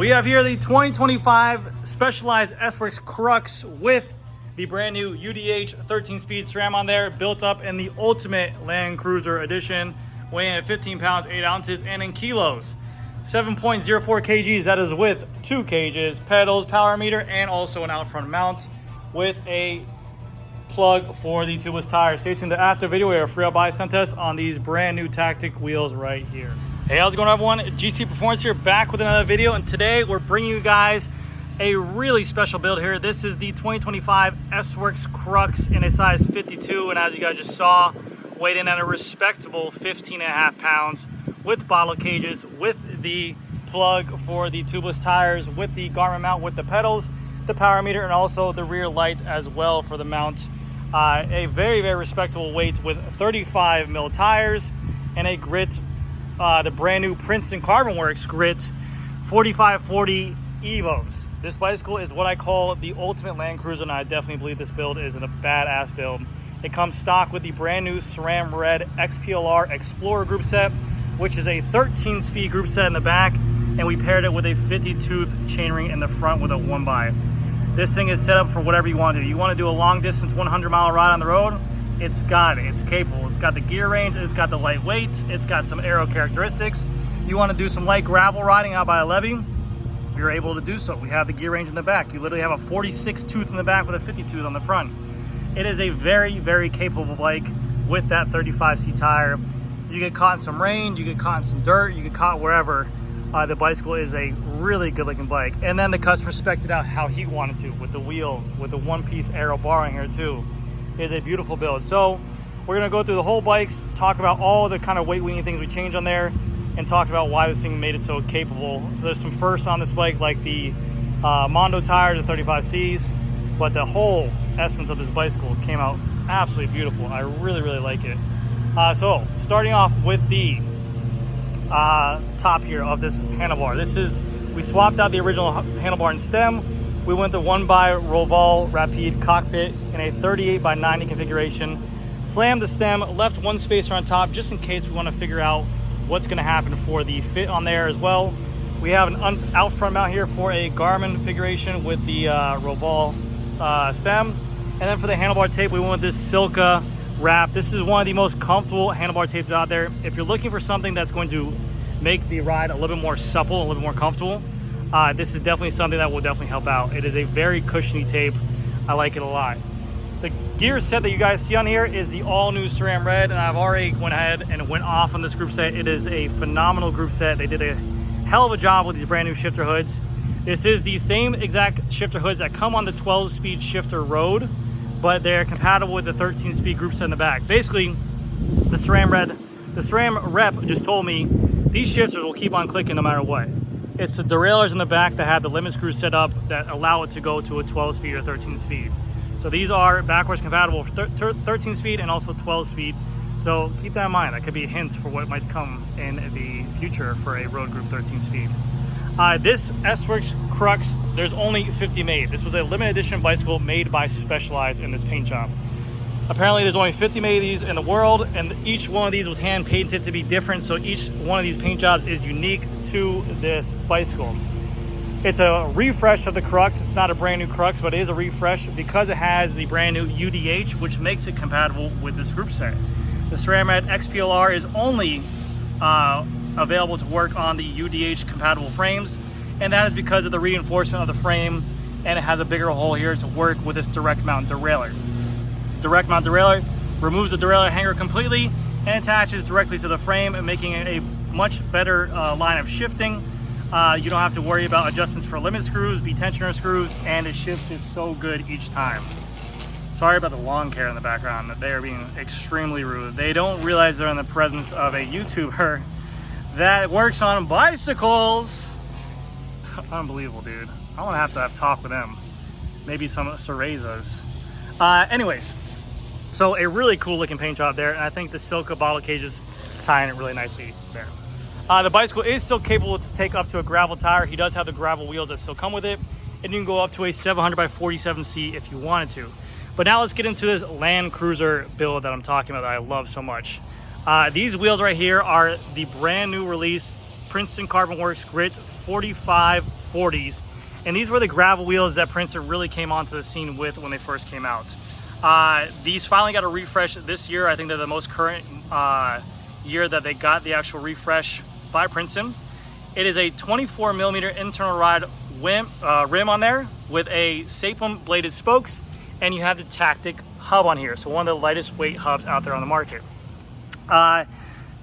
We have here the 2025 Specialized S-Works CRUX with the brand new UDH 13-speed SRAM on there, built up in the Ultimate Land Cruiser Edition, weighing at 15 pounds, 8 ounces, and in kilos. 7.04 kgs, that is with 2 cages, pedals, power meter, and also an out front mount with a plug for the tubeless tire. Stay tuned to after video where Referral buy sent us on these brand new Tactic wheels right here. Hey, how's it going, everyone? GC Performance here, back with another video, and today we're bringing you guys a really special build here. This is the 2025 S-Works CRUX in a size 52, and as you guys just saw, weighed in at a respectable 15.5 pounds with bottle cages, with the plug for the tubeless tires, with the Garmin mount, with the pedals, the power meter, and also the rear light as well for the mount. A very, very respectable weight with 35 mil tires and a grit, the brand new Princeton Carbon Works grit 4540 Evos. This bicycle is what I call the ultimate Land Cruiser, and I definitely believe this build is a badass build. It comes stock with the brand new SRAM Red XPLR Explorer group set, which is a 13-speed group set in the back, and we paired it with a 50-tooth chainring in the front with a 1x. This thing is set up for whatever you want to do. You want to do a long distance 100-mile ride on the road? It's got it. It's capable. It's got the gear range. It's got the lightweight. It's got some aero characteristics. You want to do some light gravel riding out by a levee? You're able to do so. We have the gear range in the back. You literally have a 46 tooth in the back with a 50 tooth on the front. It is a very, very capable bike with that 35C tire. You get caught in some rain, you get caught in some dirt, you get caught wherever. The bicycle is a really good looking bike. And then the customer spec'd it out how he wanted to, with the wheels, with the one-piece aero bar in here too. It is a beautiful build. So we're gonna go through the whole bikes, talk about all the kind of weight weaning things we changed on there, and talk about why this thing made it so capable. There's some firsts on this bike, like the Mondo tires, the 35Cs, but the whole essence of this bicycle came out absolutely beautiful. I really, really like it. So starting off with the top here of this handlebar. We swapped out the original handlebar and stem. We went the 1x Roval Rapide cockpit in a 38x90 configuration. Slammed the stem, left one spacer on top just in case we want to figure out what's going to happen for the fit on there as well. We have an out front mount here for a Garmin configuration with the Roval stem. And then for the handlebar tape, we went with this Silka wrap. This is one of the most comfortable handlebar tapes out there. If you're looking for something that's going to make the ride a little bit more supple, a little bit more comfortable, this is definitely something that will definitely help out. It is a very cushiony tape. I like it a lot. The gear set that you guys see on here is the all new SRAM Red, and I've already went ahead and went off on this group set. It is a phenomenal group set. They did a hell of a job with these brand new shifter hoods. This is the same exact shifter hoods that come on the 12-speed shifter road, but they're compatible with the 13-speed group set in the back. Basically, the SRAM rep just told me these shifters will keep on clicking no matter what. It's the derailleurs in the back that have the limit screws set up that allow it to go to a 12-speed or 13-speed. So these are backwards compatible for 13-speed and also 12-speed. So keep that in mind. That could be hints for what might come in the future for a road group 13-speed. This S-Works CRUX, there's only 50 made. This was a limited edition bicycle made by Specialized in this paint shop. Apparently there's only 50 made of these in the world, and each one of these was hand painted to be different, so each one of these paint jobs is unique to this bicycle. It's a refresh of the CRUX. It's not a brand new CRUX, but it is a refresh because it has the brand new UDH, which makes it compatible with this group set. The SRAM Red XPLR is only available to work on the UDH compatible frames, and that is because of the reinforcement of the frame, and it has a bigger hole here to work with this direct mount derailleur. Direct mount derailleur removes the derailleur hanger completely and attaches directly to the frame, and making it a much better line of shifting. You don't have to worry about adjustments for limit screws, B-tensioner screws, and it shifts it so good each time. Sorry about the lawn care in the background. They are being extremely rude. They don't realize they're in the presence of a YouTuber that works on bicycles. Unbelievable, dude. I'm gonna have to talk with them. Maybe some Cerezas. Anyways, so a really cool looking paint job there, and I think the Silka bottle cages tie in it really nicely there. The bicycle is still capable to take up to a gravel tire. He does have the gravel wheels that still come with it, and you can go up to a 700x47C if you wanted to. But now let's get into this Land Cruiser build that I'm talking about that I love so much. These wheels right here are the brand new release Princeton Carbon Works Grit 4540s. And these were the gravel wheels that Princeton really came onto the scene with when they first came out. These finally got a refresh this year. I think they're the most current year that they got the actual refresh by Princeton. It is a 24 millimeter internal ride rim on there with a Sapum bladed spokes, and you have the Tactic hub on here. So one of the lightest weight hubs out there on the market.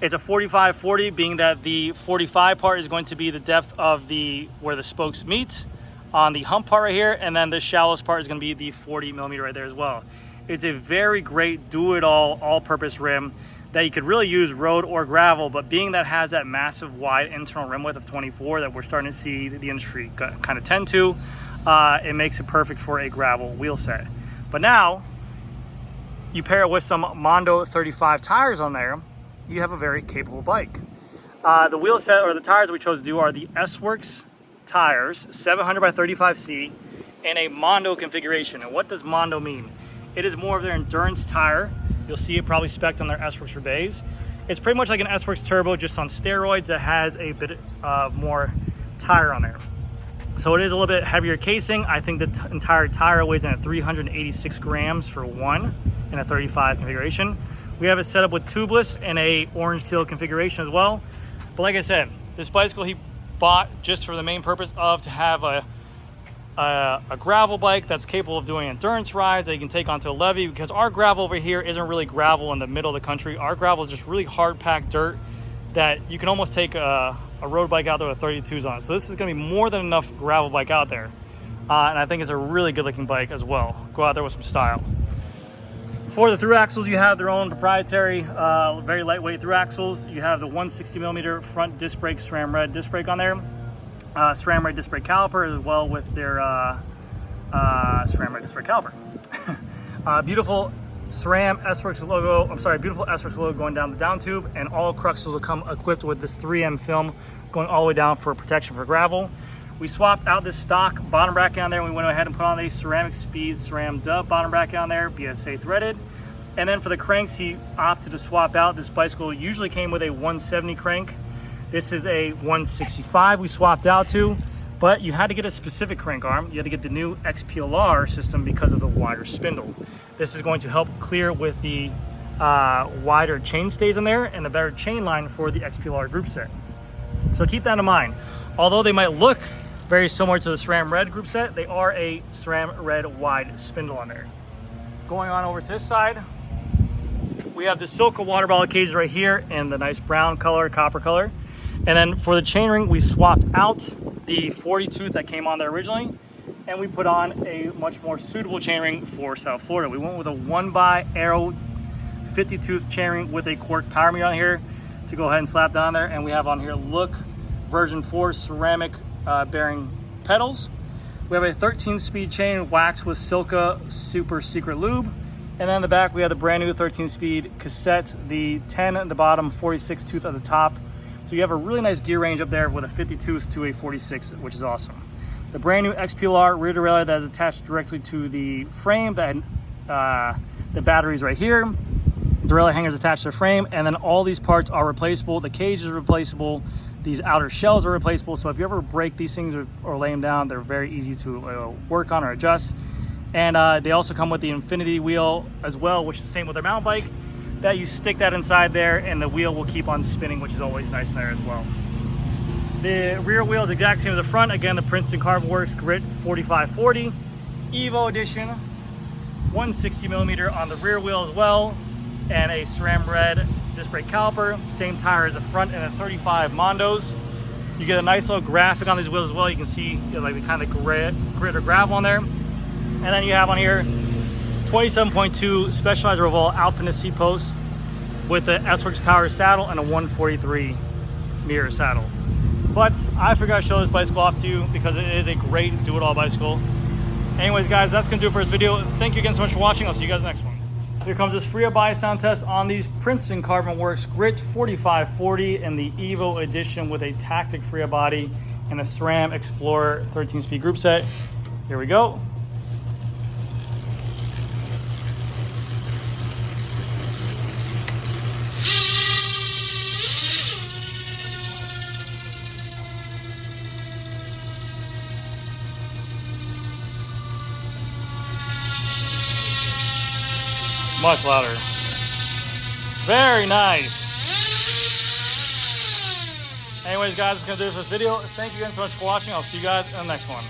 It's a 45-40, being that the 45 part is going to be the depth of where the spokes meet on the hump part right here, and then the shallowest part is going to be the 40 millimeter right there as well. It's a very great do-it-all, all-purpose rim that you could really use road or gravel, but being that it has that massive wide internal rim width of 24 that we're starting to see the industry kind of tend to, it makes it perfect for a gravel wheel set. But now, you pair it with some Mondo 35 tires on there, you have a very capable bike. The wheel set, or the tires we chose to do, are the S-Works tires, 700 by 35C, in a Mondo configuration. And what does Mondo mean? It is more of their endurance tire. You'll see it probably spec'd on their S-Works for bays. It's pretty much like an S-Works Turbo, just on steroids, that has a bit more tire on there. So it is a little bit heavier casing. I think the entire tire weighs in at 386 grams for one in a 35 configuration. We have it set up with tubeless and a orange seal configuration as well. But like I said, this bicycle he bought just for the main purpose of to have a gravel bike that's capable of doing endurance rides that you can take onto a levee, because our gravel over here isn't really gravel in the middle of the country. Our gravel is just really hard packed dirt that you can almost take a road bike out there with 32s on it. So this is going to be more than enough gravel bike out there. And I think it's a really good looking bike as well. Go out there with some style. For the through axles, you have their own proprietary, very lightweight through axles. You have the 160 millimeter front disc brake, SRAM red disc brake on there. SRAM red disc brake caliper as well with their SRAM red disc brake caliper. Beautiful SRAM S-Works logo, beautiful S-Works logo going down the down tube, and all CRUXes will come equipped with this 3M film going all the way down for protection for gravel. We swapped out this stock bottom bracket on there, and we went ahead and put on a Ceramic Speed SRAM Dub bottom bracket on there, BSA threaded. And then for the cranks, he opted to swap out. This bicycle usually came with a 170 crank. This is a 165 we swapped out to, but you had to get a specific crank arm. You had to get the new XPLR system because of the wider spindle. This is going to help clear with the wider chain stays in there and the better chain line for the XPLR group set. So keep that in mind. Although they might look very similar to the SRAM Red group set, they are a SRAM Red wide spindle on there. Going on over to this side, we have the Silka water bottle cage right here in the nice brown color, copper color. And then for the chainring, we swapped out the 40 tooth that came on there originally, and we put on a much more suitable chainring for South Florida. We went with a 1x Arrow 50 tooth chainring with a Quirk power meter on here to go ahead and slap down there. And we have on here Look version 4 ceramic bearing pedals. We have a 13-speed chain waxed with Silka Super Secret Lube. And then in the back, we have the brand new 13-speed cassette, the 10 at the bottom, 46 tooth at the top. So you have a really nice gear range up there with a 50 tooth to a 46, which is awesome. The brand new XPLR rear derailleur that is attached directly to the frame, that the batteries right here. Derailleur hangers attached to the frame, and then all these parts are replaceable. The cage is replaceable. These outer shells are replaceable. So if you ever break these things or lay them down, they're very easy to work on or adjust. And they also come with the Infinity wheel as well, which is the same with their mountain bike, that you stick that inside there and the wheel will keep on spinning, which is always nice in there as well. The rear wheel is the exact same as the front. Again, the Princeton Carbon Works Grit 4540 Evo Edition, 160 millimeter on the rear wheel as well, and a SRAM Red disc brake caliper. Same tire as the front and the 35 Mondos. You get a nice little graphic on these wheels as well. You can see like the kind of grit or gravel on there. And then you have on here 27.2 Specialized Revolve Alpinist seat post with the S-Works power saddle and a 143 mirror saddle. But I forgot to show this bicycle off to you because it is a great do-it-all bicycle. Anyways, guys, that's gonna do it for this video. Thank you again so much for watching. I'll see you guys next one. Here comes this free buy sound test on these Princeton Carbon Works Grit 4540 in the Evo edition with a Tactic free body and a SRAM Explorer 13-speed group set. Here we go. Much louder. Very nice. Anyways, guys, that's going to do it for this video. Thank you again so much for watching. I'll see you guys in the next one.